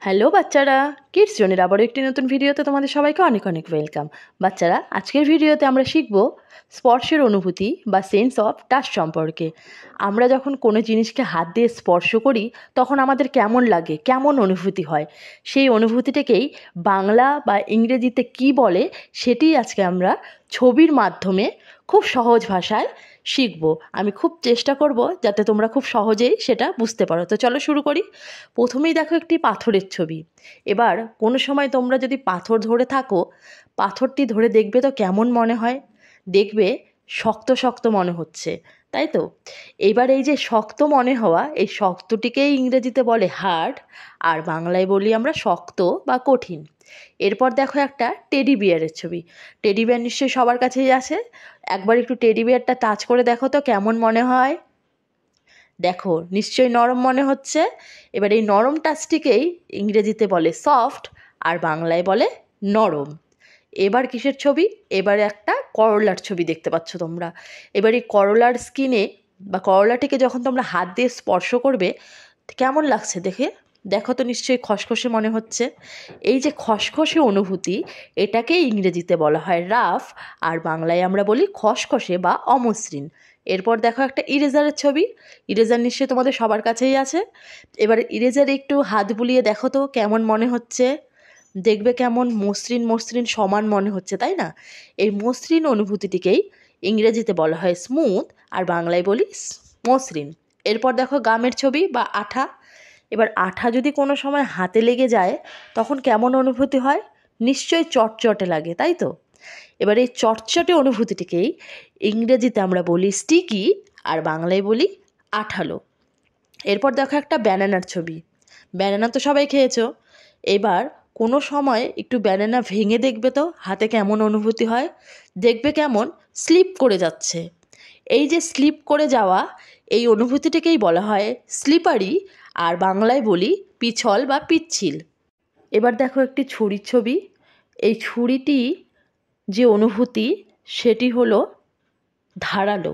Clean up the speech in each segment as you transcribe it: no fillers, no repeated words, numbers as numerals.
Hello বাচ্চারা, kids জোনের আবারও একটি নতুন ভিডিওতে তোমাদের সবাইকে অনেক অনেক ওয়েলকাম। বাচ্চারা, আজকের ভিডিওতে আমরা শিখব স্পর্শের অনুভূতি বা সেন্স অফ টাচ সম্পর্কে। আমরা যখন কোনো জিনিসকে হাত দিয়ে স্পর্শ করি তখন আমাদের কেমন লাগে, কেমন অনুভূতি হয়, সেই অনুভূতিটাকেই বাংলা বা ইংরেজিতে কি বলে সেটি আজকে আমরা ছবির মাধ্যমে খুব সহজ ভাষায় শিখব। আমি খুব চেষ্টা করব যাতে তোমরা খুব সহজেই সেটা বুঝতে পারো। তো চলো শুরু করি। প্রথমেই দেখো একটি পাথরের ছবি। এবার কোনো সময় তোমরা যদি পাথর ধরে থাকো, পাথরটি ধরে দেখবে তো কেমন মনে হয়, দেখবে শক্ত শক্ত মনে হচ্ছে, তাই তো? এবার এই যে শক্ত মনে হওয়া, এই শক্তটিকেই ইংরেজিতে বলে হার্ড, আর বাংলায় বলি আমরা শক্ত বা কঠিন। এরপর দেখো একটা টেডি বিয়ারের ছবি। টেডি বিয়ার নিশ্চয়ই সবার কাছেই আছে। একবার একটু টেডি বিয়ারটা টাচ করে দেখো তো কেমন মনে হয়। দেখো নিশ্চয়ই নরম মনে হচ্ছে। এবার এই নরম টাচটিকেই ইংরেজিতে বলে সফট, আর বাংলায় বলে নরম। এবার কিসের ছবি? এবার একটা করলার ছবি দেখতে পাচ্ছ তোমরা। এবার এই করলার স্কিনে বা করলাটিকে যখন তোমরা হাত দিয়ে স্পর্শ করবে কেমন লাগছে দেখে? দেখো তো নিশ্চয়ই খসখসে মনে হচ্ছে। এই যে খসখসে অনুভূতি, এটাকে ইংরেজিতে বলা হয় রাফ, আর বাংলায় আমরা বলি খসখসে বা অমসৃণ। এরপর দেখো একটা ইরেজারের ছবি। ইরেজার নিশ্চয়ই তোমাদের সবার কাছেই আছে। এবার ইরেজারে একটু হাত বুলিয়ে দেখো তো কেমন মনে হচ্ছে। দেখবে কেমন মসৃণ মসৃণ সমান মনে হচ্ছে, তাই না? এই মসৃণ অনুভূতিটিকেই ইংরেজিতে বলা হয় স্মুথ, আর বাংলায় বলি মসৃণ। এরপর দেখো গামের ছবি বা আঠা। এবার আঠা যদি কোনো সময় হাতে লেগে যায় তখন কেমন অনুভূতি হয়? নিশ্চয়ই চটচটে লাগে, তাই তো? এবার এই চটচটে অনুভূতিটিকেই ইংরেজিতে আমরা বলি স্টিকি, আর বাংলায় বলি আঠালো। এরপর দেখো একটা ব্যানানার ছবি। ব্যানানা তো সবাই খেয়েছো। এবার কোনো সময় একটু ব্যানানা ভেঙে দেখবে তো হাতে কেমন অনুভূতি হয়। দেখবে কেমন স্লিপ করে যাচ্ছে। এই যে স্লিপ করে যাওয়া, এই অনুভূতিটাকেই বলা হয় স্লিপারি, আর বাংলায় বলি পিছল বা পিচ্ছিল। এবার দেখো একটি ছুরির ছবি। এই ছুরিটি যে অনুভূতি সেটি হলো ধারালো।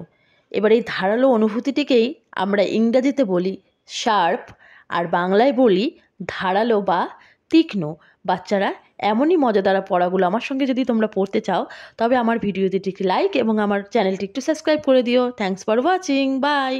এবার এই ধারালো অনুভূতিটিকেই আমরা ইংরেজিতে বলি শার্প, আর বাংলায় বলি ধারালো বা তীক্ষ্ণ। বাচ্চারা, এমনই মজাদার পড়াগুলো আমার সঙ্গে যদি তোমরা পড়তে চাও তবে আমার ভিডিওটিকে লাইক এবং আমার চ্যানেলটি একটু সাবস্ক্রাইব করে দিও। Thanks for watching, by.